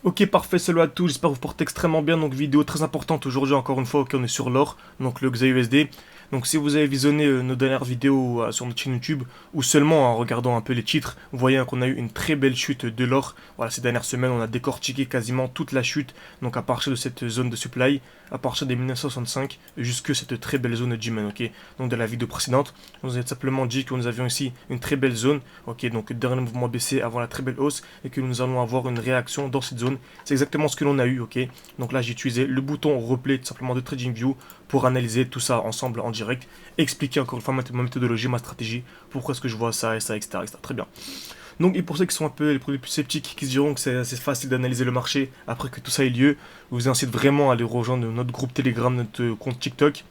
Ok, parfait, salut à tous, j'espère que vous portez extrêmement bien. Donc vidéo très importante aujourd'hui encore une fois, ok, on est sur l'or, donc le XAUSD. Donc si vous avez visionné nos dernières vidéos sur notre chaîne YouTube, ou seulement en regardant un peu les titres, vous voyez qu'on a eu une très belle chute de l'or. Voilà, ces dernières semaines, on a décortiqué quasiment toute la chute, donc à partir de cette zone de supply, à partir des 1965, jusque cette très belle zone de G-Man, ok. Donc de la vidéo précédente, on vous a simplement dit que nous avions ici une très belle zone, ok, donc dernier mouvement baissier avant la très belle hausse, et que nous allons avoir une réaction dans cette zone. C'est exactement ce que l'on a eu, ok. Donc là, j'ai utilisé le bouton replay tout simplement de TradingView pour analyser tout ça ensemble en direct, expliquer encore une fois ma méthodologie, ma stratégie, pourquoi est-ce que je vois ça et ça, etc., etc. Très bien. Donc, et pour ceux qui sont un peu les plus sceptiques, qui se diront que c'est assez facile d'analyser le marché après que tout ça ait lieu, je vous incite vraiment à aller rejoindre notre groupe Telegram, notre compte TikTok,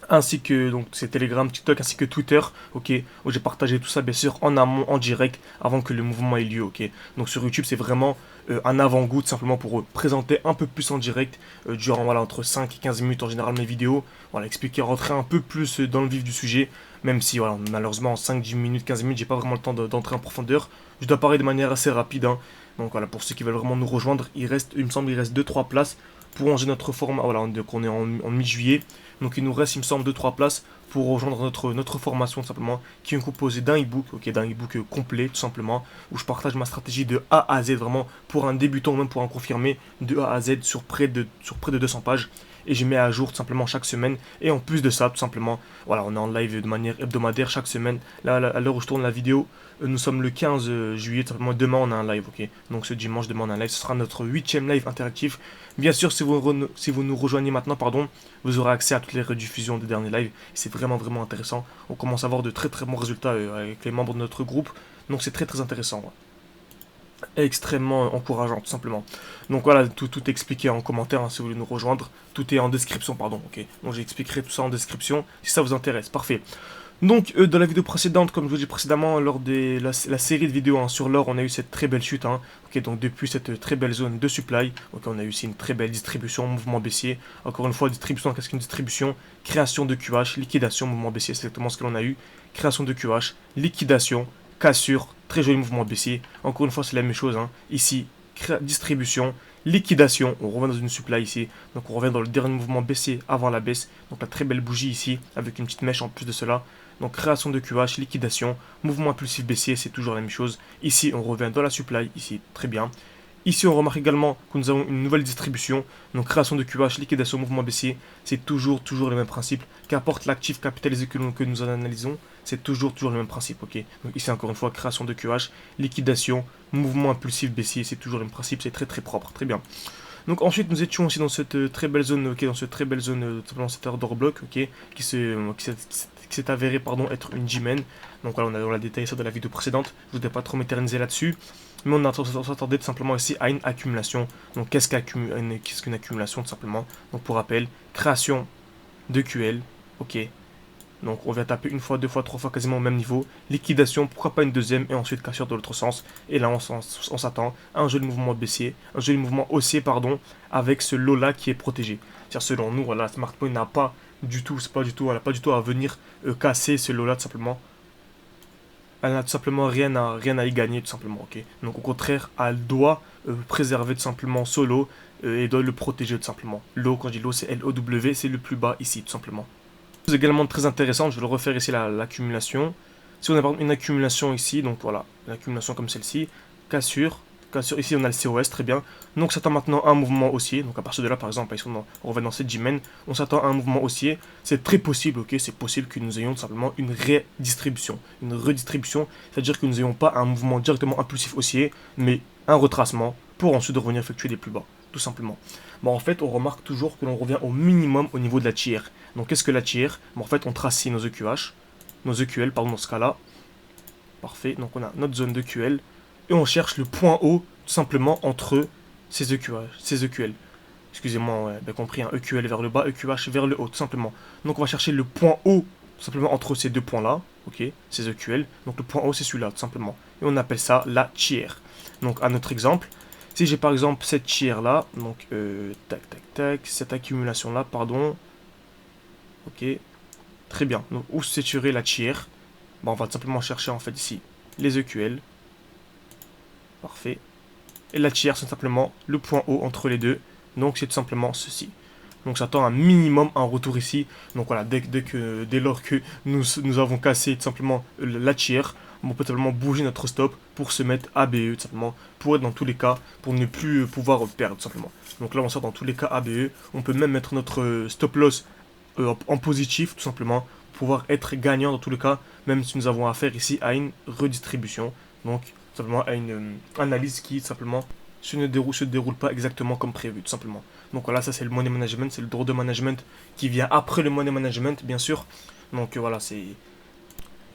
ainsi que donc c'est Telegram, TikTok, ainsi que Twitter, ok, où j'ai partagé tout ça bien sûr en amont, en direct, avant que le mouvement ait lieu, ok. Donc sur YouTube c'est vraiment un avant-goût tout simplement pour présenter un peu plus en direct, durant voilà entre 5 et 15 minutes en général mes vidéos, voilà, expliquer, rentrer un peu plus dans le vif du sujet, même si voilà, malheureusement en 5, 10 minutes, 15 minutes, j'ai pas vraiment le temps d'entrer en profondeur, je dois parler de manière assez rapide, hein. Donc voilà, pour ceux qui veulent vraiment nous rejoindre, il me semble, il reste 2-3 places pour ranger notre format, voilà, donc on est en mi-juillet, donc il nous reste, il me semble, 2-3 places pour rejoindre notre formation tout simplement, qui est composée d'un e-book, ok, d'un e-book complet tout simplement, où je partage ma stratégie de A à Z, vraiment pour un débutant ou même pour un confirmé, de A à Z sur près de 200 pages. Et je mets à jour tout simplement chaque semaine. Et en plus de ça, tout simplement, voilà, on est en live de manière hebdomadaire chaque semaine. Là, à l'heure où je tourne la vidéo, nous sommes le 15 juillet, tout simplement, demain on a un live, ok. Donc ce dimanche, demain on a un live, ce sera notre 8ème live interactif. Bien sûr, si vous nous rejoignez maintenant, pardon, vous aurez accès à toutes les rediffusions des derniers lives. C'est vraiment vraiment intéressant. On commence à avoir de très très bons résultats avec les membres de notre groupe. Donc c'est très très intéressant. Ouais. Extrêmement encourageant tout simplement. Donc voilà, tout est expliqué en commentaire hein, si vous voulez nous rejoindre. Tout est en description, pardon. Ok. Donc j'expliquerai tout ça en description si ça vous intéresse. Parfait. Donc, dans la vidéo précédente, comme je vous l'ai dit précédemment, lors de la série de vidéos hein, sur l'or, on a eu cette très belle chute. Hein. Ok, donc depuis cette très belle zone de supply, ok, on a eu aussi une très belle distribution, mouvement baissier. Encore une fois, distribution, qu'est-ce qu'une distribution? Création de QH, liquidation, mouvement baissier, c'est exactement ce que l'on a eu. Création de QH, liquidation, cassure, très joli mouvement baissier. Encore une fois, c'est la même chose. Hein. Ici, distribution, liquidation, on revient dans une supply ici, donc on revient dans le dernier mouvement baissier avant la baisse, donc la très belle bougie ici, avec une petite mèche en plus de cela, donc création de QH, liquidation, mouvement impulsif baissier, c'est toujours la même chose, ici on revient dans la supply, ici très bien, ici on remarque également que nous avons une nouvelle distribution, donc création de QH, liquidation, mouvement baissier, c'est toujours le même principe, qu'apporte l'actif capitalisé que nous analysons, c'est toujours le même principe, ok. Donc ici encore une fois, création de QH, liquidation, mouvement impulsif baissier, c'est toujours le même principe, c'est très très propre, très bien. Donc ensuite nous étions aussi dans cette très belle zone, ok, dans cette très belle zone, dans cet order block, ok, qui s'est avéré pardon être une G-Man. Donc voilà, on a détaillé ça dans la vidéo précédente. Je ne voudrais pas trop m'éterniser là-dessus, mais on s'attendait tout simplement ici à une accumulation. Donc qu'est-ce qu'une accumulation tout simplement? Donc pour rappel, création de QL, ok, donc on vient taper une fois, deux fois, trois fois quasiment au même niveau. Liquidation, pourquoi pas une deuxième et ensuite cassure de l'autre sens. Et là on s'attend à un joli mouvement baissier, un joli mouvement haussier pardon, avec ce lot là qui est protégé. C'est-à-dire selon nous, voilà, Smartpoint n'a pas du tout, c'est pas du tout, elle n'a pas du tout à venir casser ce lot là tout simplement. Elle n'a tout simplement rien à y gagner tout simplement, ok. Donc au contraire, elle doit préserver tout simplement ce lot et doit le protéger tout simplement. L'eau, quand je dis l'eau, c'est LOW, c'est le plus bas ici tout simplement. Également très intéressante, je vais le refaire ici l'accumulation. Si on a par exemple une accumulation ici, donc voilà, une accumulation comme celle-ci, cassure, ici on a le COS, très bien. Donc on s'attend maintenant à un mouvement haussier, donc à partir de là par exemple, ici on revient dans cette G-Men, on s'attend à un mouvement haussier, c'est très possible, ok, c'est possible que nous ayons tout simplement une redistribution, c'est-à-dire que nous n'ayons pas un mouvement directement impulsif haussier, mais un retracement pour ensuite revenir effectuer des plus bas, tout simplement. Bon, en fait, on remarque toujours que l'on revient au minimum au niveau de la tier. Donc, qu'est-ce que la tier? Bon, en fait, on trace ici nos EQH, nos EQL, pardon, dans ce cas-là. Parfait. Donc, on a notre zone d'EQL. Et on cherche le point haut, tout simplement, entre ces EQH, ces EQL. Excusez-moi, ouais, bien compris, hein, EQL vers le bas, EQH vers le haut, tout simplement. Donc, on va chercher le point haut, tout simplement, entre ces deux points-là. Ok, ces EQL. Donc, le point haut, c'est celui-là, tout simplement. Et on appelle ça la tier. Donc, à notre exemple, si j'ai par exemple cette tier là, donc cette accumulation là, pardon, ok, très bien. Donc où se situerait la tier? Bon, on va tout simplement chercher en fait ici les EQL, parfait. Et la tiers, c'est simplement le point haut entre les deux. Donc c'est tout simplement ceci. Donc j'attends un minimum un retour ici. Donc voilà, dès lors que nous avons cassé tout simplement la tiers, on peut totalement bouger notre stop pour se mettre ABE tout simplement, pour être dans tous les cas, pour ne plus pouvoir perdre tout simplement. Donc là on sort dans tous les cas ABE, on peut même mettre notre stop loss en positif tout simplement, pour pouvoir être gagnant dans tous les cas, même si nous avons affaire ici à une redistribution. Donc simplement à une analyse qui simplement se déroule pas exactement comme prévu tout simplement. Donc voilà, ça c'est le money management, c'est le droit de management qui vient après le money management bien sûr. Donc voilà, c'est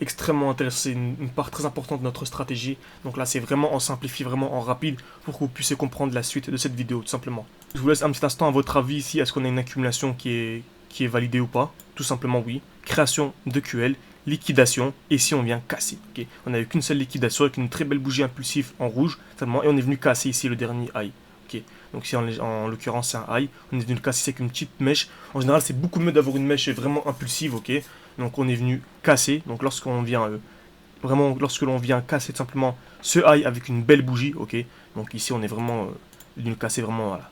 extrêmement intéressant, c'est une part très importante de notre stratégie. Donc là c'est vraiment en simplifie, vraiment en rapide pour que vous puissiez comprendre la suite de cette vidéo tout simplement. Je vous laisse un petit instant à votre avis ici, est-ce qu'on a une accumulation qui est validée ou pas? Tout simplement oui. Création de QL, liquidation, et ici on vient casser. Okay, on n'a eu qu'une seule liquidation avec une très belle bougie impulsive en rouge seulement, et on est venu casser ici le dernier high. Okay, donc ici en l'occurrence c'est un high, on est venu le casser avec une petite mèche. En général c'est beaucoup mieux d'avoir une mèche vraiment impulsive, ok. Donc on est venu casser, donc lorsqu'on vient vraiment, lorsque l'on vient casser tout simplement ce high avec une belle bougie, ok. Donc ici on est vraiment venu casser vraiment voilà,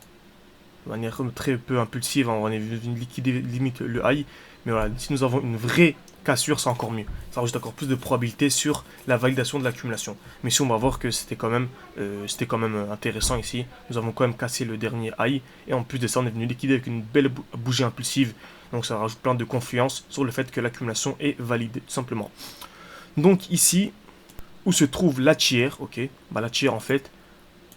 de manière très peu impulsive, hein, on est venu liquider limite le high. Mais voilà, si nous avons une vraie cassure, c'est encore mieux. Ça rajoute encore plus de probabilité sur la validation de l'accumulation. Mais si on va voir que c'était quand même intéressant ici. Nous avons quand même cassé le dernier high. Et en plus de ça, on est venu liquider avec une belle bougie impulsive. Donc ça rajoute plein de confiance sur le fait que l'accumulation est validée, tout simplement. Donc ici, où se trouve la tiers, ok. Bah, la tiers, en fait,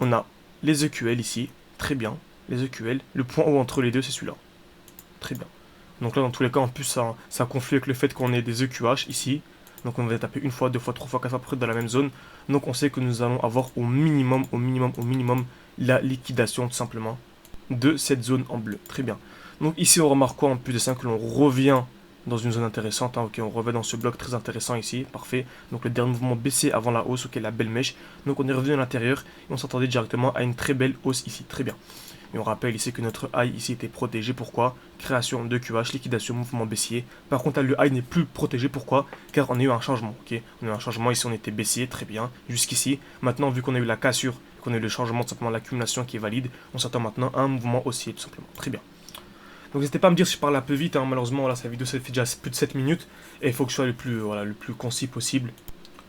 on a les EQL ici. Très bien. Les EQL. Le point haut entre les deux, c'est celui-là. Très bien. Donc là, dans tous les cas, en plus, ça conflit avec le fait qu'on ait des EQH ici. Donc on va taper une fois, deux fois, trois fois, quatre fois, après dans la même zone. Donc on sait que nous allons avoir au minimum, la liquidation tout simplement de cette zone en bleu. Très bien. Donc ici, on remarque quoi en plus de ça, que l'on revient dans une zone intéressante. Hein. Ok, on revient dans ce bloc très intéressant ici. Parfait. Donc le dernier mouvement baissé avant la hausse. Ok, la belle mèche. Donc on est revenu à l'intérieur et on s'attendait directement à une très belle hausse ici. Très bien. Et on rappelle ici que notre high ici était protégé. Pourquoi? Création de QH, liquidation, mouvement baissier. Par contre, là, le high n'est plus protégé. Pourquoi? Car on a eu un changement. Ok, on a eu un changement ici, on était baissier, très bien, jusqu'ici. Maintenant, vu qu'on a eu la cassure, qu'on a eu le changement, tout simplement l'accumulation qui est valide, on s'attend maintenant à un mouvement haussier, tout simplement. Très bien. Donc n'hésitez pas à me dire si je parle un peu vite. Hein. Malheureusement, voilà, cette vidéo ça fait déjà plus de 7 minutes. Et il faut que je sois le plus concis possible,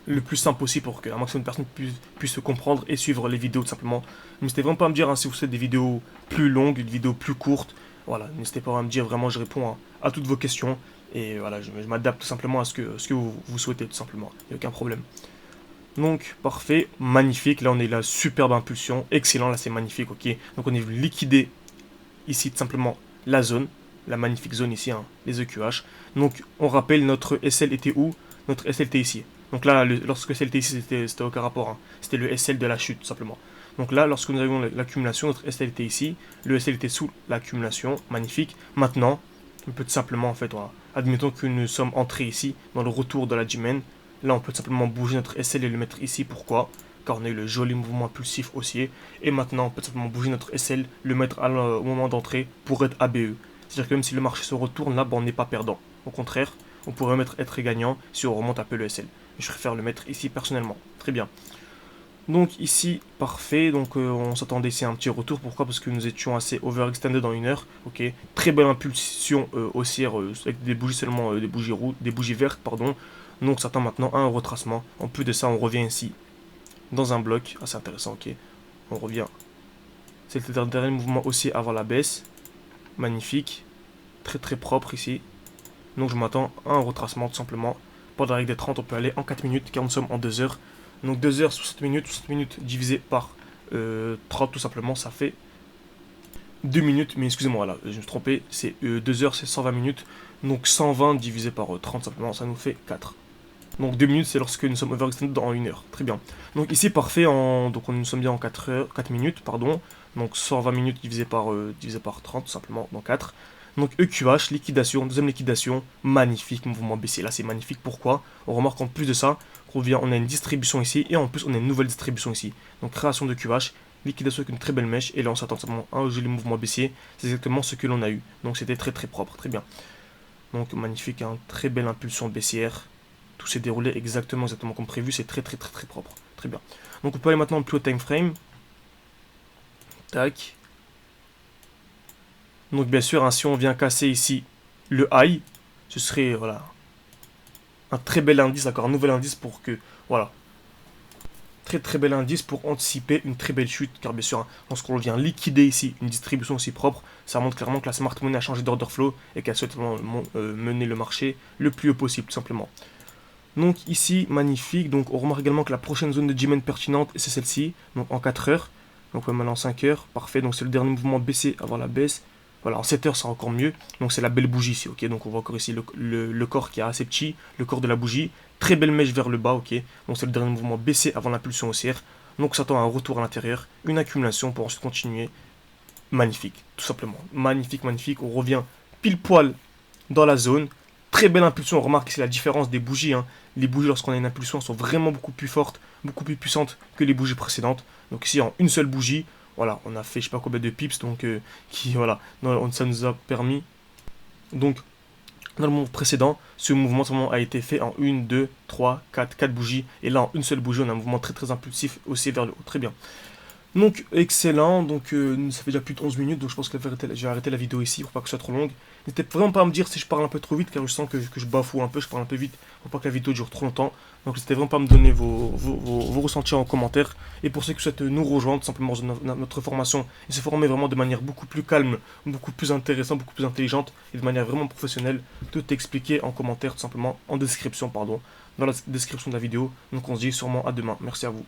le plus simple possible pour qu'un maximum de personnes puissent comprendre et suivre les vidéos tout simplement. N'hésitez vraiment pas à me dire hein, si vous souhaitez des vidéos plus longues, des vidéos plus courtes. Voilà, n'hésitez pas à me dire, vraiment je réponds à toutes vos questions. Et voilà, je m'adapte tout simplement à ce que vous souhaitez tout simplement. Il n'y a aucun problème. Donc parfait, magnifique, là on est la superbe impulsion, excellent, là c'est magnifique, ok. Donc on est venu liquider ici tout simplement la zone, la magnifique zone ici, hein, les EQH. Donc on rappelle notre SL était où? Notre SL était ici. Donc là, lorsque SL était ici, c'était aucun rapport. Hein. C'était le SL de la chute, tout simplement. Donc là, lorsque nous avions l'accumulation, notre SL était ici. Le SL était sous l'accumulation. Magnifique. Maintenant, on peut tout simplement, en fait, voilà. Admettons que nous sommes entrés ici, dans le retour de la G-Man. Là, on peut tout simplement bouger notre SL et le mettre ici. Pourquoi? Car on a eu le joli mouvement impulsif haussier. Et maintenant, on peut tout simplement bouger notre SL, le mettre au moment d'entrée pour être ABE. C'est-à-dire que même si le marché se retourne, là, ben, on n'est pas perdant. Au contraire, on pourrait même être gagnant si on remonte un peu le SL. Je préfère le mettre ici personnellement. Très bien. Donc ici, parfait. Donc on s'attendait ici à un petit retour. Pourquoi? Parce que nous étions assez overextended dans une heure. Ok. Très belle impulsion haussière avec des bougies seulement, des bougies vertes, pardon. Donc on s'attend maintenant à un retracement. En plus de ça, on revient ici dans un bloc. Assez intéressant, ok. On revient. C'est le dernier mouvement haussier avant la baisse. Magnifique. Très très propre ici. Donc je m'attends à un retracement tout simplement. Pour la règle des 30, on peut aller en 4 minutes car nous sommes en 2 heures. Donc 2 heures, 60 minutes divisé par 30 tout simplement, ça fait 2 minutes. Mais excusez-moi, là, je me suis trompé, c'est 2 heures, c'est 120 minutes. Donc 120 divisé par 30 simplement, ça nous fait 4. Donc 2 minutes, c'est lorsque nous sommes overextended dans 1 heure. Très bien. Donc ici, parfait, donc nous sommes bien en 4 minutes, pardon. Donc 120 minutes divisé par 30 tout simplement, dans 4. Donc EQH, liquidation, deuxième liquidation, magnifique, mouvement baissier. Là c'est magnifique, pourquoi? On remarque en plus de ça, on a une distribution ici, et en plus on a une nouvelle distribution ici. Donc création de QH, liquidation avec une très belle mèche, et là on s'attend simplement à un joli mouvement baissier. C'est exactement ce que l'on a eu. Donc c'était très très propre, très bien. Donc magnifique, hein, très belle impulsion baissière. Tout s'est déroulé exactement comme prévu, c'est très propre. Très bien. Donc on peut aller maintenant en plus haut time frame. Tac. Donc bien sûr, hein, si on vient casser ici le high, ce serait voilà, un très bel indice, d'accord, un nouvel indice pour que, voilà, très très bel indice pour anticiper une très belle chute, car bien sûr, hein, lorsqu'on vient liquider ici une distribution aussi propre, ça montre clairement que la smart money a changé d'order flow et qu'elle souhaite mener le marché le plus haut possible, tout simplement. Donc ici, magnifique, donc on remarque également que la prochaine zone de demand pertinente, c'est celle-ci, donc en 4 heures, donc maintenant en 5 heures, parfait, donc c'est le dernier mouvement baissier avant la baisse. Voilà, en 7 heures, c'est encore mieux. Donc c'est la belle bougie ici, ok. Donc on voit encore ici le corps qui est assez petit, le corps de la bougie. Très belle mèche vers le bas, ok. Donc c'est le dernier mouvement baissier avant l'impulsion haussière. Donc on s'attend à un retour à l'intérieur, une accumulation pour ensuite continuer. Magnifique, tout simplement. Magnifique, magnifique. On revient pile poil dans la zone. Très belle impulsion. On remarque ici la différence des bougies, hein. Les bougies, lorsqu'on a une impulsion, sont vraiment beaucoup plus fortes, beaucoup plus puissantes que les bougies précédentes. Donc ici, en une seule bougie, voilà, on a fait je sais pas combien de pips, donc voilà, ça nous a permis. Donc, dans le mouvement précédent, ce mouvement a été fait en 1, 2, 3, 4 bougies. Et là, en une seule bougie, on a un mouvement très très impulsif aussi vers le haut. Très bien. Donc, excellent. Donc, ça fait déjà plus de 11 minutes. Donc, je pense que j'ai arrêté la vidéo ici pour pas que ce soit trop longue. N'hésitez vraiment pas à me dire si je parle un peu trop vite, car je sens que je bafoue un peu. Je parle un peu vite pour pas que la vidéo dure trop longtemps. Donc, n'hésitez vraiment pas à me donner vos ressentis en commentaire. Et pour ceux qui souhaitent nous rejoindre, tout simplement dans notre formation et se former vraiment de manière beaucoup plus calme, beaucoup plus intéressante, beaucoup plus intelligente et de manière vraiment professionnelle, tout est expliqué en commentaire, tout simplement en description, pardon, dans la description de la vidéo. Donc, on se dit sûrement à demain. Merci à vous.